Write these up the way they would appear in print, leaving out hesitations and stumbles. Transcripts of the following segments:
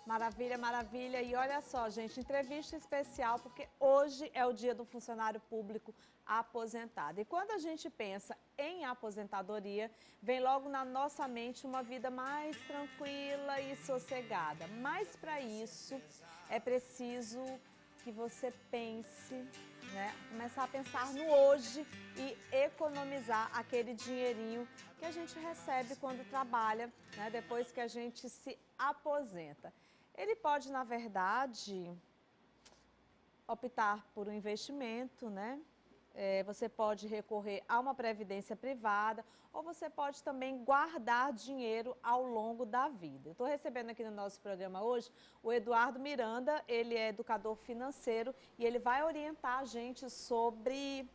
Maravilha, maravilha. E olha só, gente, entrevista especial, porque hoje é o dia do funcionário público aposentado. E quando a gente pensa em aposentadoria, vem logo na nossa mente uma vida mais tranquila e sossegada. Mas para isso é preciso que você pense, né? Começar a pensar no hoje e economizar aquele dinheirinho que a gente recebe quando trabalha, né? Depois que a gente se aposenta. Ele pode, na verdade, optar por um investimento, né? Você pode recorrer a uma previdência privada ou você pode também guardar dinheiro ao longo da vida. Eu estou recebendo aqui no nosso programa hoje o Eduardo Miranda, ele é educador financeiro e ele vai orientar a gente sobre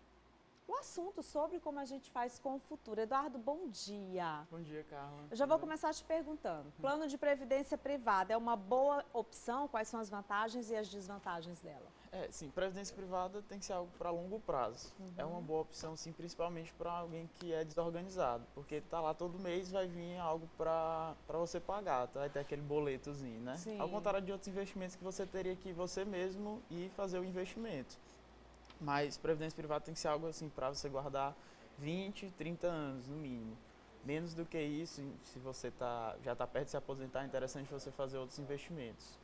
o assunto, sobre como a gente faz com o futuro. Eduardo, bom dia. Bom dia, Carla. Eu já vou começar te perguntando, plano de previdência privada é uma boa opção? Quais são as vantagens e as desvantagens dela? Sim, previdência privada tem que ser algo para longo prazo. É uma boa opção, sim, principalmente para alguém que é desorganizado, porque tá lá todo mês vai vir algo para você pagar, tá? Vai ter aquele boletozinho, né? Sim. Ao contrário de outros investimentos que você teria que você mesmo ir fazer o investimento. Mas previdência privada tem que ser algo assim para você guardar 20, 30 anos no mínimo. Menos do que isso, se você já está perto de se aposentar, é interessante você fazer outros investimentos.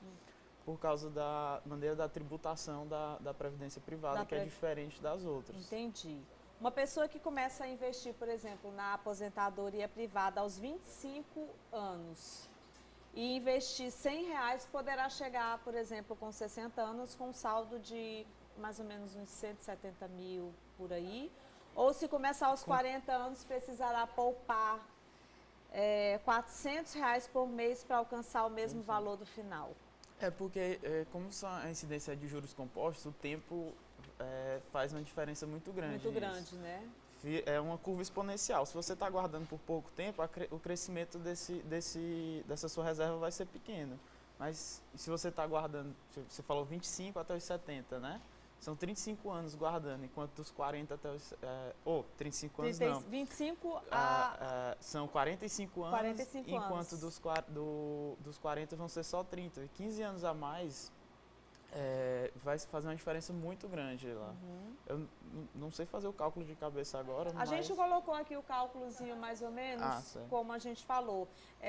Por causa da maneira da tributação da previdência privada, que é diferente das outras. Entendi. Uma pessoa que começa a investir, por exemplo, na aposentadoria privada aos 25 anos e investir R$ 100 poderá chegar, por exemplo, com 60 anos com um saldo de mais ou menos uns 170 mil por aí. Ou se começar aos 40 anos, precisará poupar R$ 400 por mês para alcançar o mesmo valor do final. Porque, como a incidência é de juros compostos, o tempo faz uma diferença muito grande. Muito grande, né? É uma curva exponencial. Se você está guardando por pouco tempo, o crescimento dessa sua reserva vai ser pequeno. Mas se você está guardando, você falou 25 até os 70, né? São 35 anos guardando, enquanto dos 40 até os... 35 anos 30, não. 25 são 45 anos, 45 enquanto anos. dos 40 vão ser só 30. 15 anos a mais vai fazer uma diferença muito grande lá. Eu não sei fazer o cálculo de cabeça agora, A gente colocou aqui o cálculozinho mais ou menos, como a gente falou.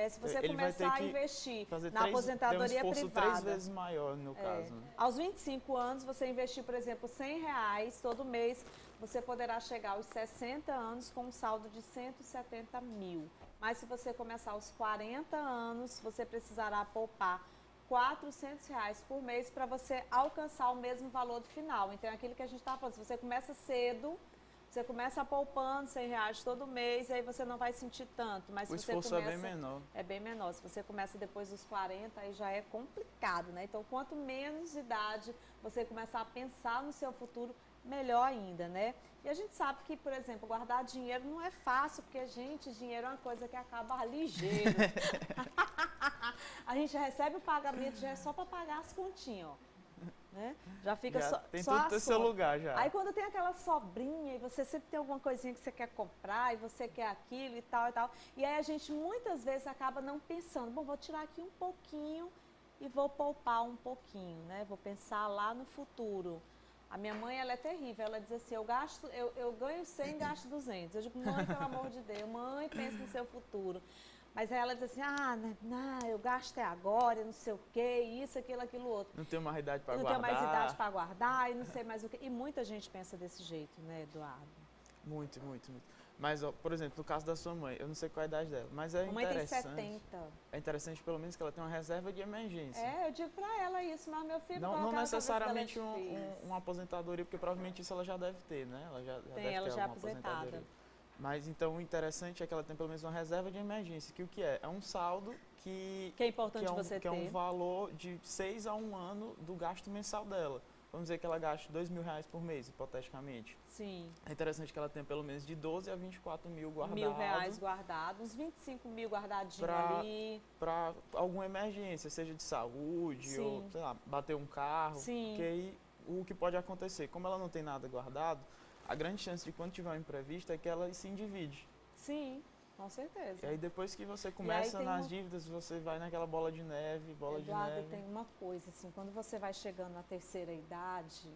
Se você começar a investir na aposentadoria privada... 3 vezes maior no caso. Né? Aos 25 anos, você investir, por exemplo, R$ 100 todo mês, você poderá chegar aos 60 anos com um saldo de 170 mil. Mas se você começar aos 40 anos, você precisará poupar R$ 400 por mês para você alcançar o mesmo valor do final. Então é aquilo que a gente está falando, se você começa cedo, você começa poupando R$ 100 todo mês, e aí você não vai sentir tanto. Mas o esforço é bem menor. É bem menor. Se você começa depois dos 40, aí já é complicado, né? Então quanto menos idade você começar a pensar no seu futuro, melhor ainda, né? E a gente sabe que, por exemplo, guardar dinheiro não é fácil, porque, gente, dinheiro é uma coisa que acaba ligeiro. A gente recebe o pagamento, já é só para pagar as continhas, ó. Né? Já fica já só tem só tudo no seu lugar já. Aí quando tem aquela sobrinha e você sempre tem alguma coisinha que você quer comprar e você quer aquilo e tal e tal. E aí a gente muitas vezes acaba não pensando, bom, vou tirar aqui um pouquinho e vou poupar um pouquinho, né? Vou pensar lá no futuro. A minha mãe, ela é terrível, ela diz assim, eu ganho 100 e gasto 200. Eu digo, mãe, pelo amor de Deus, mãe, pensa no seu futuro. Mas aí ela diz assim, eu gasto agora, não sei o quê, isso, aquilo, outro. Não tenho mais idade para guardar. Não tenho mais idade para guardar e não sei mais o quê. E muita gente pensa desse jeito, né, Eduardo? Muito. Mas, ó, por exemplo, no caso da sua mãe, eu não sei qual é a idade dela, mas é interessante. Mamãe tem 70. É interessante pelo menos que ela tenha uma reserva de emergência. Eu digo pra ela isso, mas meu filho... Não necessariamente uma aposentadoria, porque provavelmente isso ela já deve ter, né? Ela já deve ter ela já é alguma aposentada. Mas então o interessante é que ela tem pelo menos uma reserva de emergência, que o que é? É um saldo que é importante você ter. Que é um valor de 6 a 1 ano do gasto mensal dela. Vamos dizer que ela gaste R$ 2.000 por mês, hipoteticamente. Sim. É interessante que ela tenha pelo menos de 12 a 24 mil guardados. R$ 1.000 guardados, uns 25 mil guardadinhos ali. Para alguma emergência, seja de saúde, Sim. ou, sei lá, bater um carro. Sim. Que aí, o que pode acontecer, como ela não tem nada guardado, a grande chance de quando tiver um imprevisto é que ela se endivide. Sim. Com certeza. E aí depois que você começa nas dívidas, você vai naquela bola de neve, Eduardo, tem uma coisa, assim, quando você vai chegando na terceira idade,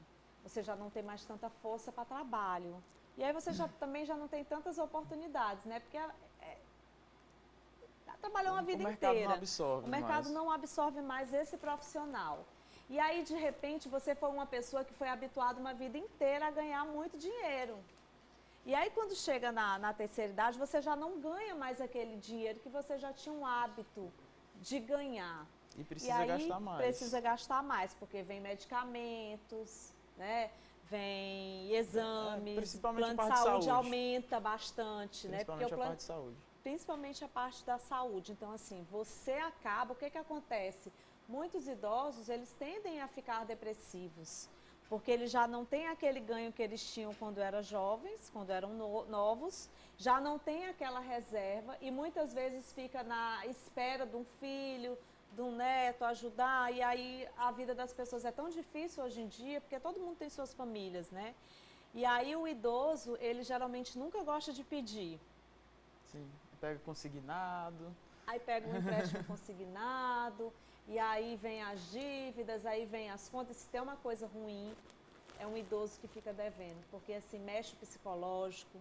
você já não tem mais tanta força para trabalho. E aí você também já não tem tantas oportunidades, né? Porque trabalhar uma vida inteira. O mercado não absorve O mercado mais. não absorve mais esse profissional. E aí, de repente, você foi uma pessoa que foi habituada uma vida inteira a ganhar muito dinheiro. E aí, quando chega na terceira idade, você já não ganha mais aquele dinheiro que você já tinha um hábito de ganhar. E precisa gastar mais. Precisa gastar mais, porque vem medicamentos, né? Vem exames, plano de saúde aumenta bastante, né? Porque a parte de saúde. Principalmente a parte da saúde. Então, assim, você acaba, o que acontece? Muitos idosos, eles tendem a ficar depressivos, porque eles já não têm aquele ganho que eles tinham quando eram jovens, quando eram novos, já não tem aquela reserva e muitas vezes fica na espera de um filho, de um neto ajudar, e aí a vida das pessoas é tão difícil hoje em dia, porque todo mundo tem suas famílias, né? E aí o idoso, ele geralmente nunca gosta de pedir. Sim, pega consignado. Aí pega um empréstimo consignado, e aí vem as dívidas, aí vem as contas. Se tem uma coisa ruim, é um idoso que fica devendo, porque assim, mexe o psicológico,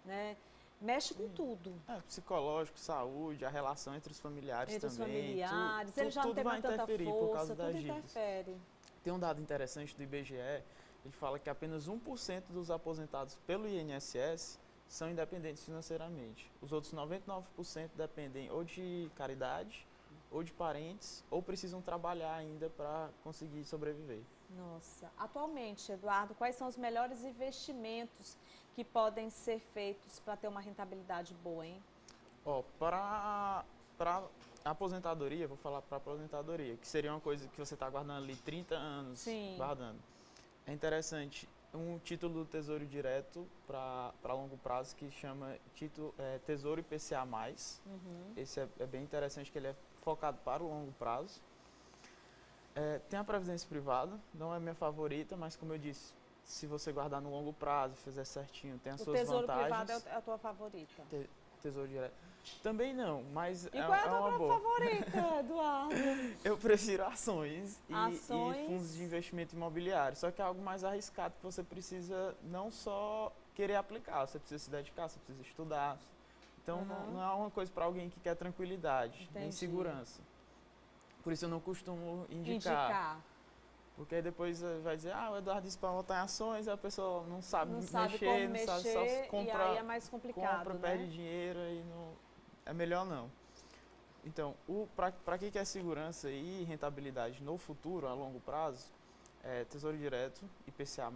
né? Mexe com tudo. Psicológico, saúde, a relação entre os familiares também. Entre os familiares, ele já não tem mais tanta força, tudo interfere. Tem um dado interessante do IBGE, ele fala que apenas 1% dos aposentados pelo INSS são independentes financeiramente. Os outros 99% dependem ou de caridade, ou de parentes, ou precisam trabalhar ainda para conseguir sobreviver. Nossa, atualmente, Eduardo, quais são os melhores investimentos que podem ser feitos para ter uma rentabilidade boa, hein? Para aposentadoria, vou falar para aposentadoria, que seria uma coisa que você está guardando ali 30 anos, guardando. É interessante um título do Tesouro Direto para longo prazo que chama Tesouro IPCA+. Esse é bem interessante, que ele é focado para o longo prazo. Tem a previdência privada, não é minha favorita, mas como eu disse, se você guardar no longo prazo, fizer certinho, tem as suas vantagens. O Tesouro Privado é a tua favorita? Tesouro Direto. Também não, mas e qual é a tua favorita, Eduardo? Eu prefiro ações e fundos de investimento imobiliário, só que é algo mais arriscado, que você precisa não só querer aplicar, você precisa se dedicar, você precisa estudar. Então não é uma coisa para alguém que quer tranquilidade, nem segurança. Por isso eu não costumo indicar. Porque aí depois vai dizer, o Eduardo disse para votar em ações, e a pessoa não sabe mexer, não sabe, só compra, e aí é mais complicado, né? Perde dinheiro e não, é melhor não. Então, para quem quer segurança e rentabilidade no futuro, a longo prazo, Tesouro Direto, IPCA+,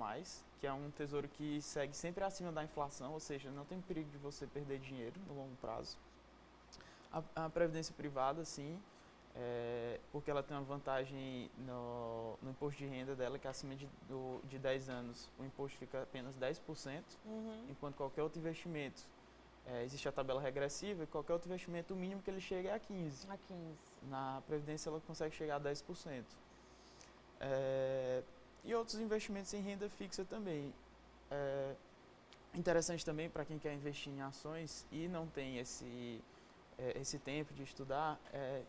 que é um tesouro que segue sempre acima da inflação, ou seja, não tem perigo de você perder dinheiro no longo prazo. A previdência privada, sim, porque ela tem uma vantagem no imposto de renda dela, que acima de 10 anos o imposto fica apenas 10%, enquanto qualquer outro investimento, existe a tabela regressiva, e qualquer outro investimento, o mínimo que ele chega é a 15%. Na Previdência ela consegue chegar a 10%. E outros investimentos em renda fixa também. Interessante também para quem quer investir em ações e não tem esse tempo de estudar,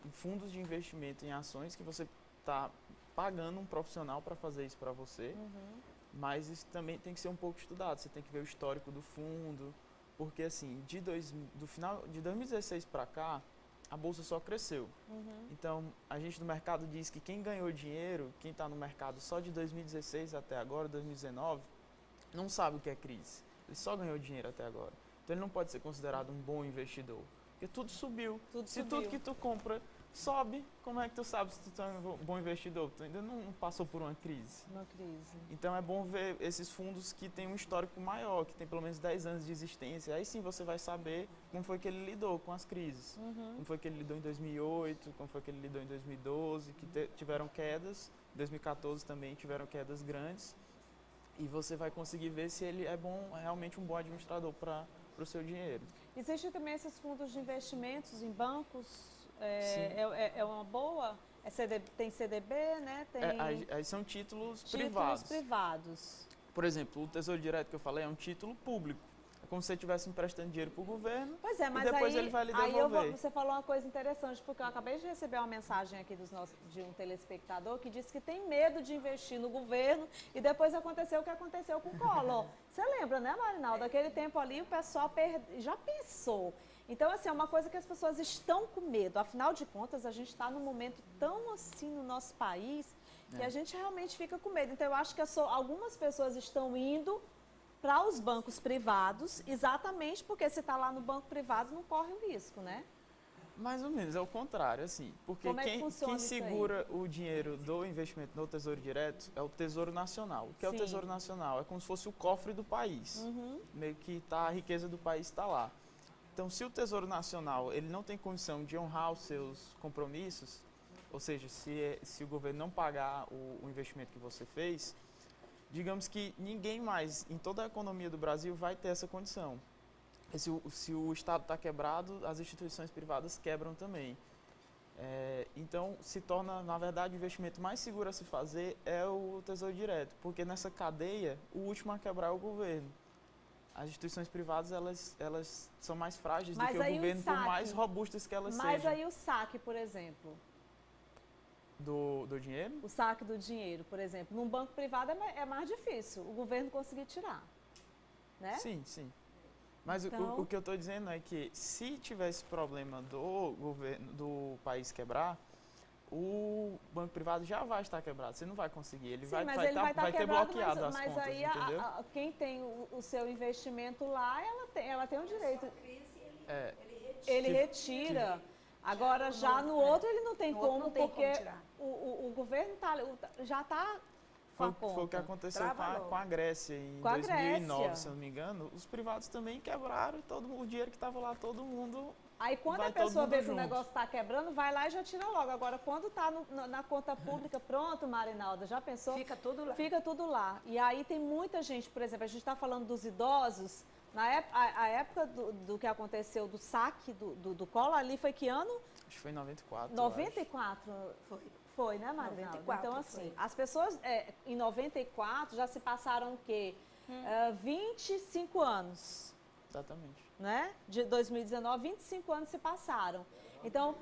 em fundos de investimento em ações, que você está pagando um profissional para fazer isso para você, mas isso também tem que ser um pouco estudado, você tem que ver o histórico do fundo, porque assim, do final de 2016 para cá, a bolsa só cresceu. Então, a gente do mercado diz que quem ganhou dinheiro, quem está no mercado só de 2016 até agora, 2019, não sabe o que é crise, ele só ganhou dinheiro até agora. Então, ele não pode ser considerado um bom investidor. Porque tudo subiu. Se tudo que tu compra sobe, como é que tu sabe se tu é um bom investidor? Tu ainda não passou por uma crise. Então é bom ver esses fundos que têm um histórico maior, que tem pelo menos 10 anos de existência. Aí sim você vai saber como foi que ele lidou com as crises. Como foi que ele lidou em 2008, como foi que ele lidou em 2012, que tiveram quedas. Em 2014 também tiveram quedas grandes. E você vai conseguir ver se ele é realmente um bom administrador para o seu dinheiro. Existem também esses fundos de investimentos em bancos, é uma boa, tem CDB, né? Aí são títulos privados. Títulos privados. Por exemplo, o Tesouro Direto que eu falei é um título público, é como se você estivesse emprestando dinheiro para o governo. Pois é, mas e depois aí, ele vai lhe aí devolver. você falou uma coisa interessante, porque eu acabei de receber uma mensagem aqui de um telespectador que disse que tem medo de investir no governo e depois aconteceu o que aconteceu com o Collor. Você lembra, né, Marinaldo? Daquele tempo ali o pessoal já pensou. Então, assim, é uma coisa que as pessoas estão com medo. Afinal de contas, a gente está num momento tão assim no nosso país que a gente realmente fica com medo. Então, eu acho que algumas pessoas estão indo para os bancos privados, exatamente porque se está lá no banco privado não corre o risco, né? Mais ou menos, é o contrário, assim. Porque Como é que funciona quem isso aí? segura o dinheiro do investimento no Tesouro Direto é o Tesouro Nacional. O que é o Sim. Tesouro Nacional? É como se fosse o cofre do país. Meio que a riqueza do país está lá. Então, se o Tesouro Nacional ele não tem condição de honrar os seus compromissos, ou seja, se o governo não pagar o investimento que você fez, digamos que ninguém mais em toda a economia do Brasil vai ter essa condição. E se o Estado está quebrado, as instituições privadas quebram também. Então, se torna, na verdade, o investimento mais seguro a se fazer é o Tesouro Direto, porque nessa cadeia, o último a quebrar é o governo. As instituições privadas, elas são mais frágeis do que o governo, por mais robustas que elas sejam. Mas aí o saque, por exemplo, do dinheiro? o saque do dinheiro, por exemplo, num banco privado é mais difícil o governo conseguir tirar, né? Sim, sim. Mas Então, o que eu estou dizendo é que se tivesse problema do governo, do país quebrar, o banco privado já vai estar quebrado. Você não vai conseguir. Ele vai ter quebrado, bloqueado as mas contas, aí entendeu? quem tem o seu investimento lá, ela tem o direito. Ele retira. Agora, já no outro, ele não tem como, porque o governo já está com a conta. Foi o que aconteceu com a Grécia em Com a 2009, Grécia. se eu não me engano. Os privados também quebraram e o dinheiro que estava lá, todo mundo... Aí, quando a pessoa vê que o negócio está quebrando, vai lá e já tira logo. Agora, quando está na conta pública, pronto, Marinalda, já pensou? Fica tudo lá. Fica tudo lá. E aí tem muita gente, por exemplo, a gente está falando dos idosos, a época do que aconteceu, do saque do Collor ali, foi que ano? Acho que foi em 94. 94? Foi, né, Marinalda? 94, então, assim, foi. as pessoas, em 94, já se passaram o quê? 25 anos. Exatamente. Né? De 2019, 25 anos se passaram. Então,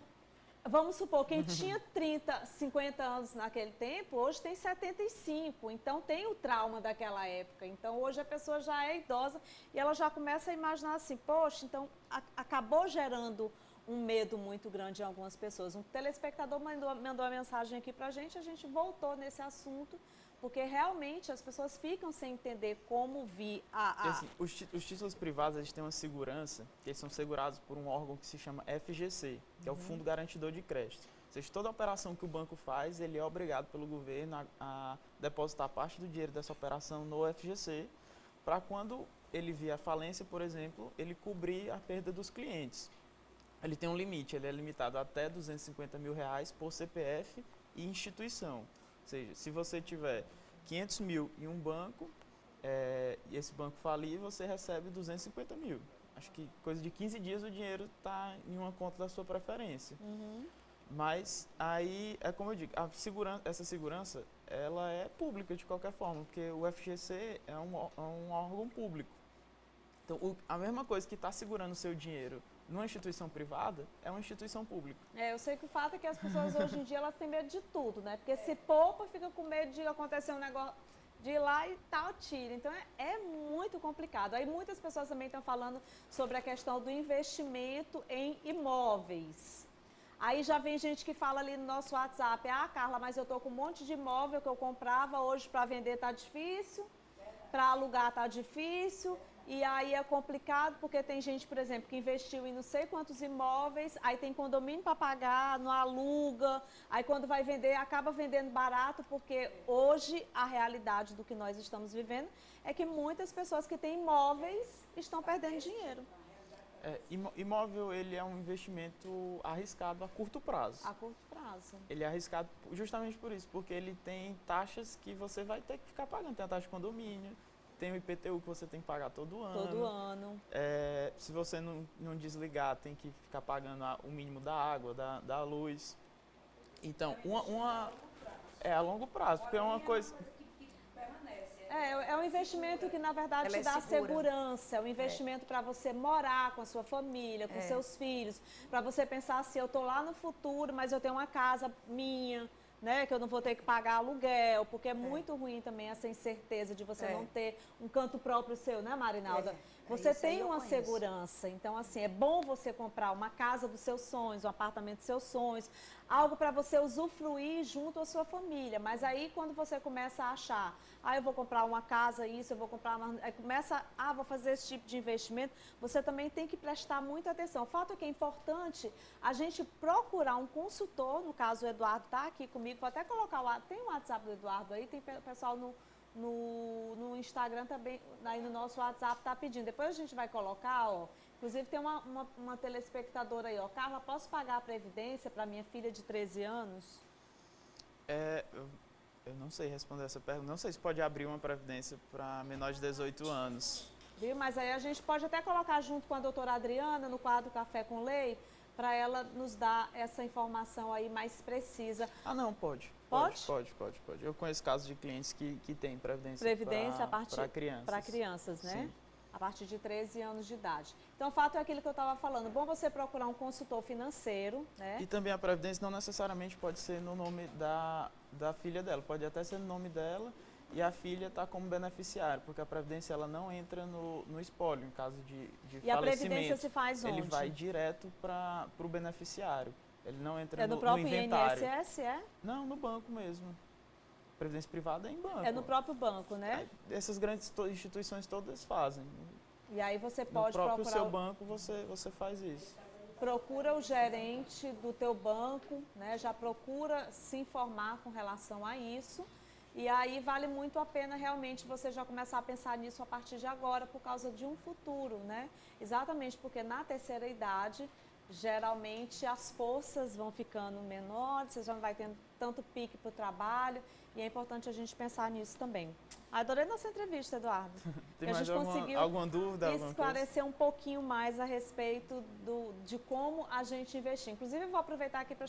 vamos supor, quem tinha 30, 50 anos naquele tempo, hoje tem 75. Então, tem o trauma daquela época. Então, hoje a pessoa já é idosa e ela já começa a imaginar assim, poxa, então acabou gerando um medo muito grande em algumas pessoas. Um telespectador mandou uma mensagem aqui pra gente, a gente voltou nesse assunto, porque realmente as pessoas ficam sem entender como vir Assim, os títulos privados, eles têm uma segurança, que eles são segurados por um órgão que se chama FGC, que é o Fundo Garantidor de Crédito. Ou seja, toda operação que o banco faz, ele é obrigado pelo governo a depositar parte do dinheiro dessa operação no FGC, para quando ele vier a falência, por exemplo, ele cobrir a perda dos clientes. Ele tem um limite, ele é limitado até R$250 mil por CPF e instituição. Ou seja, se você tiver 500 mil em um banco, e esse banco falir, você recebe 250 mil. Acho que coisa de 15 dias o dinheiro está em uma conta da sua preferência. Mas aí, é como eu digo, essa segurança, ela é pública de qualquer forma, porque o FGC é um órgão público. Então, a mesma coisa que está segurando o seu dinheiro numa instituição privada, é uma instituição pública. Eu sei que o fato é que as pessoas hoje em dia elas têm medo de tudo, né? Porque se poupa, fica com medo de acontecer um negócio, de ir lá e tal, tira. Então é muito complicado. Aí muitas pessoas também estão falando sobre a questão do investimento em imóveis. Aí já vem gente que fala ali no nosso WhatsApp, Carla, mas eu tô com um monte de imóvel que eu comprava, hoje para vender tá difícil, para alugar tá difícil. E aí é complicado porque tem gente, por exemplo, que investiu em não sei quantos imóveis, aí tem condomínio para pagar, não aluga, aí quando vai vender, acaba vendendo barato, porque hoje a realidade do que nós estamos vivendo é que muitas pessoas que têm imóveis estão perdendo dinheiro. Imóvel, ele é um investimento arriscado a curto prazo. A curto prazo. Ele é arriscado justamente por isso, porque ele tem taxas que você vai ter que ficar pagando. Tem a taxa de condomínio, tem o IPTU que você tem que pagar todo ano. Todo ano. Se você não desligar, tem que ficar pagando o mínimo da água, da luz. Então, é a longo prazo, porque é uma coisa... que permanece, É um investimento que, na verdade, Ela te é dá segura. segurança. É um investimento para você morar com a sua família, com seus filhos. Para você pensar assim, eu estou lá no futuro, mas eu tenho uma casa minha, né? Que eu não vou ter que pagar aluguel. Porque é muito ruim também essa incerteza de você não ter um canto próprio seu, né, Marinalda? Você isso aí tem eu uma conheço. segurança. Então, assim, é bom você comprar uma casa dos seus sonhos, um apartamento dos seus sonhos, algo para você usufruir junto à sua família. Mas aí, quando você começa a achar, eu vou comprar uma casa, isso, eu vou comprar uma... Aí começa, vou fazer esse tipo de investimento, você também tem que prestar muita atenção. O fato é que é importante a gente procurar um consultor, no caso o Eduardo está aqui comigo, vou até colocar tem o WhatsApp do Eduardo aí, tem pessoal no Instagram também, aí no nosso WhatsApp tá pedindo. Depois a gente vai colocar, ó. Inclusive tem uma telespectadora aí, ó. Carla, posso pagar a previdência para minha filha de 13 anos? Eu não sei responder essa pergunta. Não sei se pode abrir uma previdência para menor de 18 anos. Viu? Mas aí a gente pode até colocar junto com a doutora Adriana no quadro Café com Lei, para ela nos dar essa informação aí mais precisa. Não, pode. Pode? Pode. Eu conheço casos de clientes que têm previdência para crianças. Para crianças, né? Sim. A partir de 13 anos de idade. Então, o fato é aquilo que eu estava falando. Bom você procurar um consultor financeiro, né? E também a previdência não necessariamente pode ser no nome da filha dela. Pode até ser no nome dela e a filha está como beneficiário, porque a previdência ela não entra no espólio, em caso de falecimento. E a previdência se faz onde? Ele vai direto para o beneficiário. Ele não entra no próprio inventário. INSS, é? Não, no banco mesmo. Previdência privada é em banco. É no próprio banco, né? Essas grandes instituições todas fazem. E aí você pode procurar... No procurar... seu banco você faz isso. Procura o gerente do teu banco, né? Já procura se informar com relação a isso. E aí vale muito a pena realmente você já começar a pensar nisso a partir de agora, por causa de um futuro, né? Exatamente porque na terceira idade, geralmente as forças vão ficando menores, você já não vai tendo tanto pique para o trabalho, e é importante a gente pensar nisso também. Adorei nossa entrevista, Eduardo. Tem a mais gente conseguiu alguma dúvida? esclarecer um pouquinho mais a respeito de como a gente investir. Inclusive, eu vou aproveitar aqui para